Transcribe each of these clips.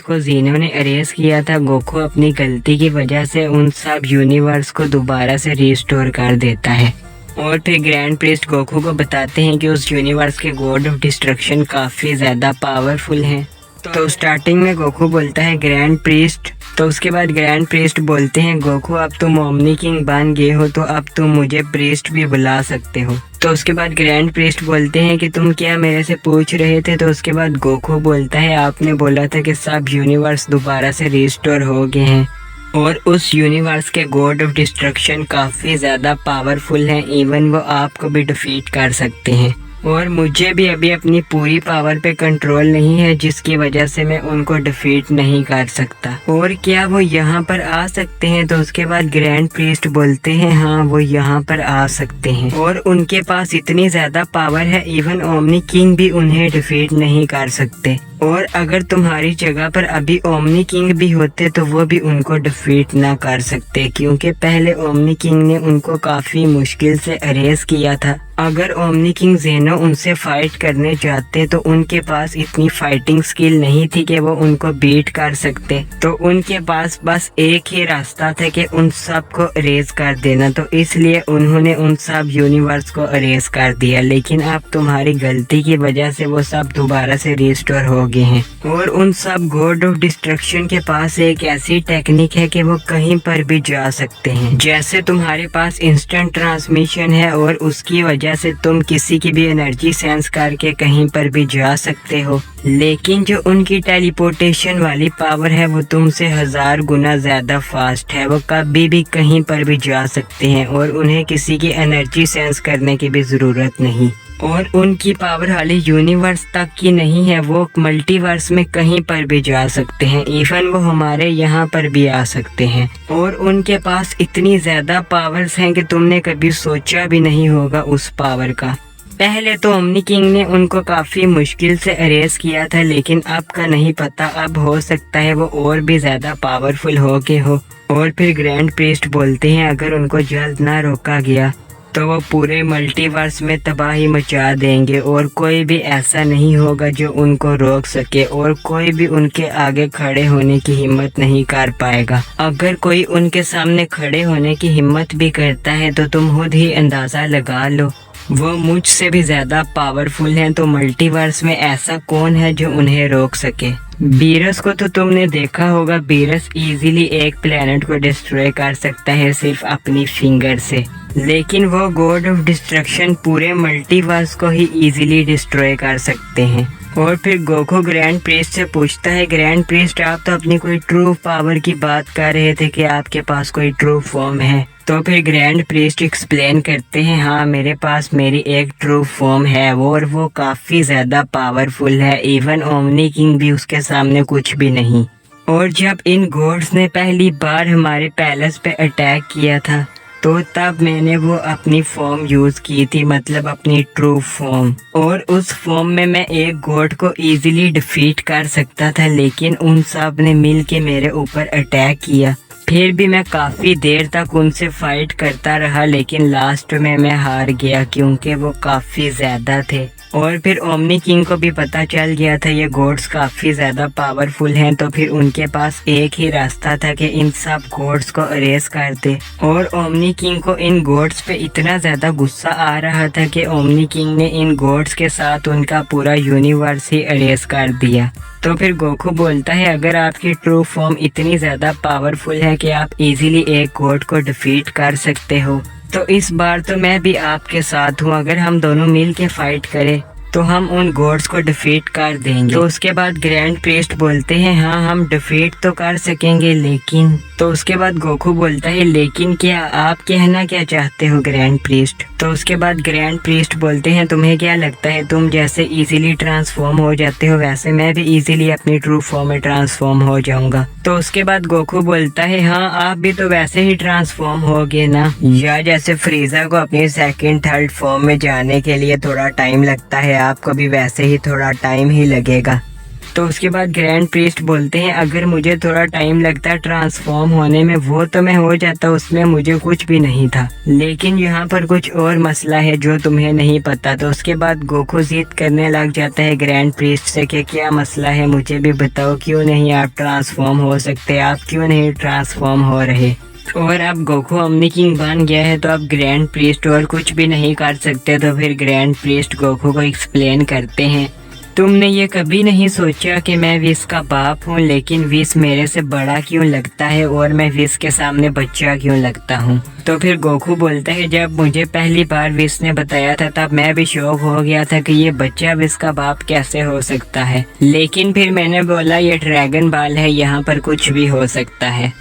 को जीनो ने अरेज किया था, गोकू अपनी गलती की वजह से उन सब यूनिवर्स को दोबारा से रिस्टोर कर देता है। और फिर ग्रैंड प्रीस्ट गोकू को बताते हैं कि उस यूनिवर्स के गॉड ऑफ डिस्ट्रक्शन काफ़ी ज़्यादा पावरफुल हैं। तो स्टार्टिंग में गोकू बोलता है ग्रैंड प्रीस्ट, तो उसके बाद ग्रैंड प्रीस्ट बोलते हैं गोकू अब तुम ओमनी किंग बन गए हो तो अब तुम मुझे प्रीस्ट भी बुला सकते हो। तो उसके बाद ग्रैंड प्रीस्ट बोलते हैं कि तुम क्या मेरे से पूछ रहे थे। तो उसके बाद गोकू बोलता है आपने बोला था कि सब यूनिवर्स दोबारा से रिस्टोर हो गए हैं और उस यूनिवर्स के गॉड ऑफ डिस्ट्रक्शन काफ़ी ज़्यादा पावरफुल हैं, इवन वो आपको भी डिफीट कर सकते हैं और मुझे भी अभी अपनी पूरी पावर पे कंट्रोल नहीं है जिसकी वजह से मैं उनको डिफीट नहीं कर सकता। और क्या वो यहाँ पर आ सकते हैं? तो उसके बाद ग्रैंड प्रीस्ट बोलते हैं हाँ वो यहाँ पर आ सकते हैं और उनके पास इतनी ज़्यादा पावर है इवन ओमनी किंग भी उन्हें डिफीट नहीं कर सकते। और अगर तुम्हारी जगह पर अभी ओमनी किंग भी होते तो वो भी उनको डिफीट ना कर सकते, क्योंकि पहले ओमनी किंग ने उनको काफ़ी मुश्किल से अरेज किया था। अगर ओमनी किंग जेनो उनसे फाइट करने जाते तो उनके पास इतनी फाइटिंग स्किल नहीं थी कि वो उनको बीट कर सकते। तो उनके पास बस एक ही रास्ता था कि उन सब को अरेज कर देना, तो इसलिए उन्होंने उन सब यूनिवर्स को अरेज कर दिया। लेकिन अब तुम्हारी गलती की वजह से वो सब दोबारा से रिस्टोर हो गए हैं और उन सब गॉड ऑफ डिस्ट्रक्शन के पास एक ऐसी टेक्निक है कि वो कहीं पर भी जा सकते हैं। जैसे तुम्हारे पास इंस्टेंट ट्रांसमिशन है और उसकी वजह से तुम किसी की भी एनर्जी सेंस करके कहीं पर भी जा सकते हो, लेकिन जो उनकी टेलीपोर्टेशन वाली पावर है वो तुमसे 1000 गुना ज्यादा फास्ट है। वो कभी भी कहीं पर भी जा सकते हैं और उन्हें किसी की एनर्जी सेंस करने की भी जरूरत नहीं। और उनकी पावर हाली यूनिवर्स तक की नहीं है, वो मल्टीवर्स में कहीं पर भी जा सकते हैं, इवन वो हमारे यहाँ पर भी आ सकते हैं। और उनके पास इतनी ज्यादा पावर्स हैं कि तुमने कभी सोचा भी नहीं होगा उस पावर का। पहले तो ओमनी किंग ने उनको काफ़ी मुश्किल से अरेज किया था, लेकिन अब का नहीं पता, अब हो सकता है वो और भी ज़्यादा पावरफुल हो के हो। और फिर ग्रैंड प्रीस्ट बोलते हैं अगर उनको जल्द ना रोका गया तो वो पूरे मल्टीवर्स में तबाही मचा देंगे और कोई भी ऐसा नहीं होगा जो उनको रोक सके और कोई भी उनके आगे खड़े होने की हिम्मत नहीं कर पाएगा। अगर कोई उनके सामने खड़े होने की हिम्मत भी करता है तो तुम खुद ही अंदाज़ा लगा लो वो मुझसे भी ज़्यादा पावरफुल हैं। तो मल्टीवर्स में ऐसा कौन है जो उन्हें रोक सके? बीरस को तो तुमने देखा होगा, बीरस इजीली एक प्लेनेट को डिस्ट्रॉय कर सकता है सिर्फ अपनी फिंगर से, लेकिन वो गॉड ऑफ डिस्ट्रक्शन पूरे मल्टीवर्स को ही इजीली डिस्ट्रॉय कर सकते हैं। और फिर गोकू ग्रैंड प्रीस्ट से पूछता है ग्रैंड प्रीस्ट आप तो अपनी कोई ट्रू पावर की बात कर रहे थे कि आपके पास कोई ट्रू फॉर्म है। तो फिर ग्रैंड प्रीस्ट एक्सप्लेन करते हैं हाँ मेरे पास मेरी एक ट्रू फॉर्म है और वो काफ़ी ज़्यादा पावरफुल है, इवन ओमनी किंग भी उसके सामने कुछ भी नहीं। और जब इन गॉड्स ने पहली बार हमारे पैलेस पे अटैक किया था तो तब मैंने वो अपनी फॉर्म यूज़ की थी, मतलब अपनी ट्रू फॉर्म, और उस फॉर्म में मैं एक गॉड को इजीली डिफीट कर सकता था, लेकिन उन सब ने मिल के मेरे ऊपर अटैक किया। फिर भी मैं काफ़ी देर तक उनसे फाइट करता रहा, लेकिन लास्ट में मैं हार गया क्योंकि वो काफ़ी ज़्यादा थे। और फिर ओमनी किंग को भी पता चल गया था ये गॉड्स काफ़ी ज़्यादा पावरफुल हैं, तो फिर उनके पास एक ही रास्ता था कि इन सब गॉड्स को अरेज कर दे। और ओमनी किंग को इन गॉड्स पे इतना ज़्यादा गुस्सा आ रहा था कि ओमनी किंग ने इन गॉड्स के साथ उनका पूरा यूनिवर्स ही अरेज कर दिया। तो फिर गोकू बोलता है अगर आपकी ट्रू फॉर्म इतनी ज़्यादा पावरफुल है कि आप इजीली एक गॉड को डिफीट कर सकते हो तो इस बार तो मैं भी आपके साथ हूँ, अगर हम दोनों मिल के फाइट करें तो हम उन गॉड्स को डिफीट कर देंगे। तो उसके बाद ग्रैंड प्रीस्ट बोलते हैं हाँ हम डिफीट तो कर सकेंगे लेकिन, तो उसके बाद गोकू बोलता है लेकिन क्या, आप कहना क्या चाहते हो ग्रैंड प्रीस्ट? तो उसके बाद ग्रैंड प्रीस्ट बोलते हैं तुम्हें क्या लगता है तुम जैसे इजीली ट्रांसफॉर्म हो जाते हो वैसे मैं भी इजीली अपनी ट्रू फॉर्म में ट्रांसफॉर्म हो जाऊंगा। तो उसके बाद गोकू बोलता है हाँ आप भी तो वैसे ही ट्रांसफॉर्म हो गए ना, या जैसे फ्रीजा को अपनी सेकंड थर्ड फॉर्म में जाने के लिए थोड़ा टाइम लगता है आपको भी वैसे ही थोड़ा टाइम ही लगेगा। तो उसके बाद ग्रैंड प्रीस्ट बोलते हैं अगर मुझे थोड़ा टाइम लगता ट्रांसफॉर्म होने में वो तो मैं हो जाता, उसमें मुझे कुछ भी नहीं था, लेकिन यहाँ पर कुछ और मसला है जो तुम्हें नहीं पता। तो उसके बाद गोकू जिद करने लग जाता है ग्रैंड प्रीस्ट से कि क्या मसला है, मुझे भी बताओ, क्यों नहीं आप ट्रांसफॉर्म हो सकते, आप क्यों नहीं ट्रांसफॉर्म हो रहे। और अब गोकू ओमनी किंग बन गया है तो अब ग्रैंड प्रीस्ट और कुछ भी नहीं कर सकते। तो फिर ग्रैंड प्रीस्ट गोकू को एक्सप्लेन करते हैं तुमने ये कभी नहीं सोचा कि मैं विश का बाप हूँ, लेकिन विश मेरे से बड़ा क्यों लगता है और मैं विश के सामने बच्चा क्यों लगता हूँ। तो फिर गोकू बोलता है जब मुझे पहली बार विश ने बताया था तब मैं भी शौक हो गया था कि ये बच्चा विश का बाप कैसे हो सकता है, लेकिन फिर मैंने बोला ये ड्रैगन बॉल है, यहाँ पर कुछ भी हो सकता है।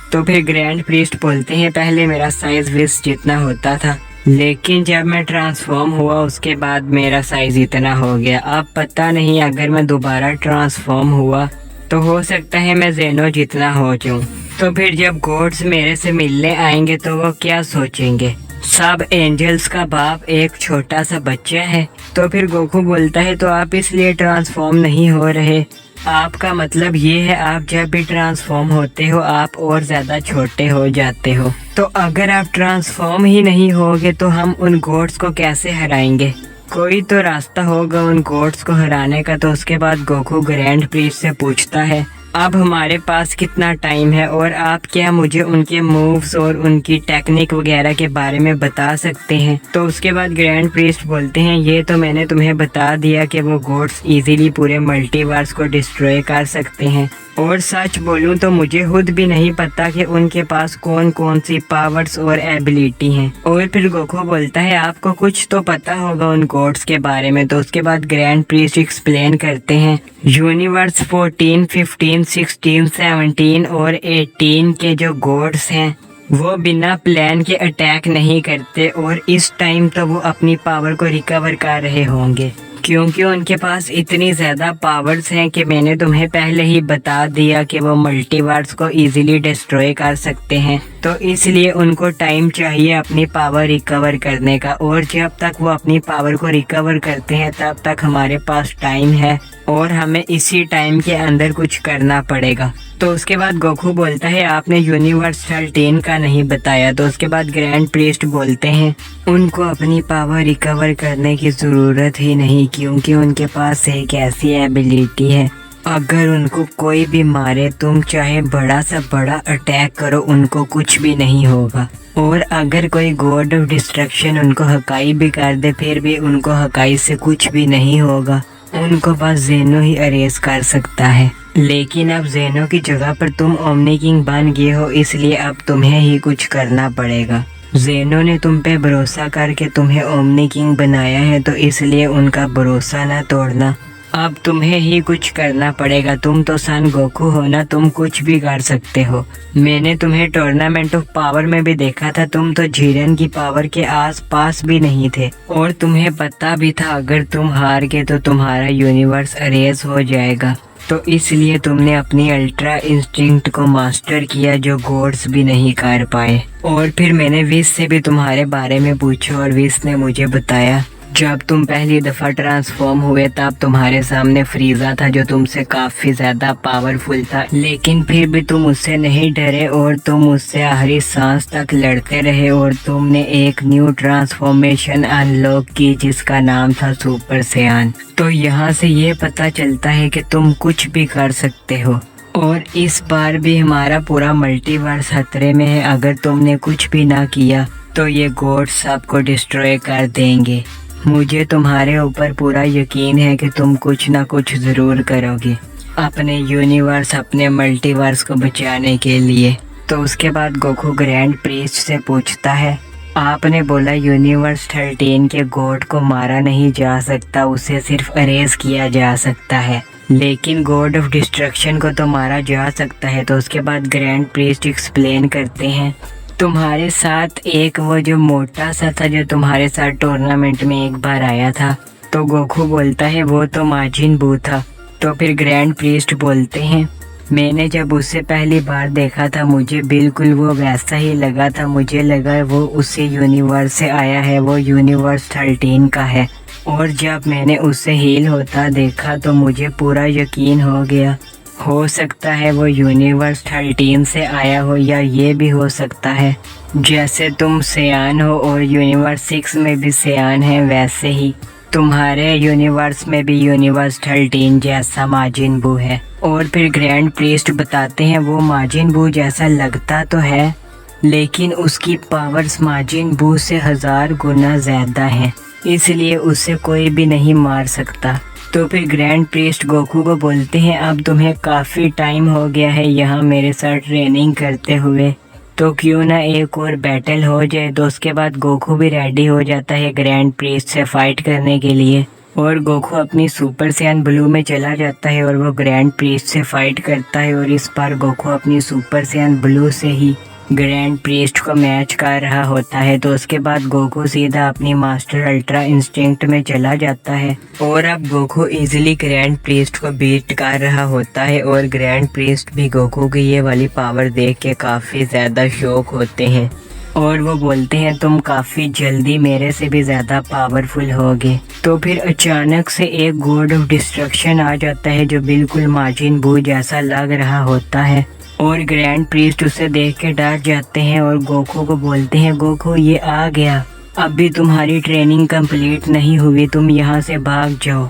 तो फिर ग्रैंड प्रीस्ट बोलते हैं पहले मेरा साइज विश जितना होता था, लेकिन जब मैं ट्रांसफॉर्म हुआ उसके बाद मेरा साइज इतना हो गया। अब पता नहीं अगर मैं दोबारा ट्रांसफॉर्म हुआ तो हो सकता है मैं जेनो जितना हो जाऊं। तो फिर जब गॉड्स मेरे से मिलने आएंगे तो वो क्या सोचेंगे, सब एंजल्स का बाप एक छोटा सा बच्चा है। तो फिर गोकू बोलता है तो आप इसलिए ट्रांसफॉर्म नहीं हो रहे, आपका मतलब ये है आप जब भी ट्रांसफॉर्म होते हो आप और ज़्यादा छोटे हो जाते हो। तो अगर आप ट्रांसफॉर्म ही नहीं होगे तो हम उन गॉड्स को कैसे हराएंगे, कोई तो रास्ता होगा उन गॉड्स को हराने का। तो उसके बाद गोकू ग्रैंड प्रीस्ट से पूछता है अब हमारे पास कितना टाइम है और आप क्या मुझे उनके मूव्स और उनकी टेक्निक वगैरह के बारे में बता सकते हैं। तो उसके बाद ग्रैंड प्रीस्ट बोलते हैं ये तो मैंने तुम्हें बता दिया कि वो गॉड्स इजीली पूरे मल्टीवर्स को डिस्ट्रॉय कर सकते हैं, और सच बोलूं तो मुझे खुद भी नहीं पता कि उनके पास कौन कौन सी पावर्स और एबिलिटी हैं। और फिर गोकू बोलता है आपको कुछ तो पता होगा उन गॉड्स के बारे में। तो उसके बाद ग्रैंड प्रीस्ट एक्सप्लेन करते हैं यूनिवर्स 14, 15, 16, 17 और 18 के जो गॉड्स हैं वो बिना प्लान के अटैक नहीं करते, और इस टाइम तो वो अपनी पावर को रिकवर कर रहे होंगे क्योंकि उनके पास इतनी ज़्यादा पावर्स हैं कि मैंने तुम्हें पहले ही बता दिया कि वो मल्टीवर्स को इजीली डिस्ट्रॉय कर सकते हैं। तो इसलिए उनको टाइम चाहिए अपनी पावर रिकवर करने का, और जब तक वो अपनी पावर को रिकवर करते हैं तब तक हमारे पास टाइम है और हमें इसी टाइम के अंदर कुछ करना पड़ेगा। तो उसके बाद गोकू बोलता है आपने यूनिवर्स 13 का नहीं बताया। तो उसके बाद ग्रैंड प्रीस्ट बोलते हैं उनको अपनी पावर रिकवर करने की ज़रूरत ही नहीं क्योंकि उनके पास एक ऐसी एबिलिटी है अगर उनको कोई भी मारे तुम चाहे बड़ा सा बड़ा अटैक करो उनको कुछ भी नहीं होगा, और अगर कोई गॉड ऑफ डिस्ट्रक्शन उनको हकाई भी कर दे फिर भी उनको हकाई से कुछ भी नहीं होगा, उनको बस जेनो ही अरेज कर सकता है। लेकिन अब जेनो की जगह पर तुम ओमनी किंग बन गए हो इसलिए अब तुम्हें ही कुछ करना पड़ेगा। जेनो ने तुम पे भरोसा करके तुम्हें ओमनी किंग बनाया है तो इसलिए उनका भरोसा ना तोड़ना, अब तुम्हें ही कुछ करना पड़ेगा। तुम तो सन गोकू हो ना, तुम कुछ भी कर सकते हो। मैंने तुम्हें टूर्नामेंट ऑफ पावर में भी देखा था, तुम तो जीरन की पावर के आसपास भी नहीं थे, और तुम्हें पता भी था अगर तुम हार गए तो तुम्हारा यूनिवर्स अरेज हो जाएगा। तो इसलिए तुमने अपनी अल्ट्रा इंस्टिंक्ट को मास्टर किया जो गॉड्स भी नहीं कर पाए। और फिर मैंने विश से भी तुम्हारे बारे में पूछा और विश ने मुझे बताया जब तुम पहली दफ़ा ट्रांसफॉर्म हुए तब तुम्हारे सामने फ्रीजा था जो तुमसे काफ़ी ज़्यादा पावरफुल था, लेकिन फिर भी तुम उससे नहीं डरे और तुम उससे आखिरी सांस तक लड़ते रहे, और तुमने एक न्यू ट्रांसफॉर्मेशन अनलॉक की जिसका नाम था सुपर सैयन। तो यहाँ से ये पता चलता है कि तुम कुछ भी कर सकते हो, और इस बार भी हमारा पूरा मल्टीवर्स खतरे में है। अगर तुमने कुछ भी ना किया तो ये गॉड्स आपको डिस्ट्रॉय कर देंगे। मुझे तुम्हारे ऊपर पूरा यकीन है कि तुम कुछ ना कुछ ज़रूर करोगे अपने यूनिवर्स, अपने मल्टीवर्स को बचाने के लिए। तो उसके बाद गोकू ग्रैंड प्रीस्ट से पूछता है आपने बोला यूनिवर्स 13 के गॉड को मारा नहीं जा सकता, उसे सिर्फ अरेज किया जा सकता है, लेकिन गॉड ऑफ डिस्ट्रक्शन को तो मारा जा सकता है। तो उसके बाद ग्रैंड प्रीस्ट एक्सप्लेन करते हैं तुम्हारे साथ एक वो जो मोटा सा था जो तुम्हारे साथ टूर्नामेंट में एक बार आया था। तो गोकू बोलता है वो तो माजिन बू था। तो फिर ग्रैंड प्रीस्ट बोलते हैं मैंने जब उसे पहली बार देखा था मुझे बिल्कुल वो वैसा ही लगा था। मुझे लगा वो उसी यूनिवर्स से आया है, वो यूनिवर्स 13 का है। और जब मैंने उसे हील होता देखा तो मुझे पूरा यकीन हो गया। हो सकता है वो यूनिवर्स 13 से आया हो, या ये भी हो सकता है जैसे तुम सियान हो और यूनिवर्स 6 में भी सियान है, वैसे ही तुम्हारे यूनिवर्स में भी यूनिवर्स 13 जैसा माजिन बू है। और फिर ग्रैंड प्रीस्ट बताते हैं वो माजिन बू जैसा लगता तो है, लेकिन उसकी पावर्स माजिन बू से 1000 गुना ज़्यादा हैं, इसलिए उसे कोई भी नहीं मार सकता। तो फिर ग्रैंड प्रीस्ट गोकू को बोलते हैं अब तुम्हें काफ़ी टाइम हो गया है यहाँ मेरे साथ ट्रेनिंग करते हुए, तो क्यों ना एक और बैटल हो जाए। तो उसके बाद गोकू भी रेडी हो जाता है ग्रैंड प्रीस्ट से फाइट करने के लिए, और गोकू अपनी सुपर सैयन ब्लू में चला जाता है और वो ग्रैंड प्रीस्ट से फाइट करता है। और इस बार गोकू अपनी सुपर सैयन ब्लू से ही ग्रैंड प्रीस्ट को मैच कर रहा होता है। तो उसके बाद गोकू सीधा अपनी मास्टर अल्ट्रा इंस्टिंक्ट में चला जाता है, और अब गोकू इजीली ग्रैंड प्रीस्ट को बीट कर रहा होता है। और ग्रैंड प्रीस्ट भी गोकू की ये वाली पावर देख के काफ़ी ज़्यादा शौक होते हैं, और वो बोलते हैं तुम काफ़ी जल्दी मेरे से भी ज़्यादा पावरफुल होगे। तो फिर अचानक से एक गॉड ऑफ डिस्ट्रक्शन आ जाता है जो बिल्कुल माजिन बू जैसा लग रहा होता है, और ग्रैंड प्रीस्ट उसे देख के डर जाते हैं और गोकू को बोलते हैं गोकू ये आ गया, अभी तुम्हारी ट्रेनिंग कंप्लीट नहीं हुई, तुम यहाँ से भाग जाओ।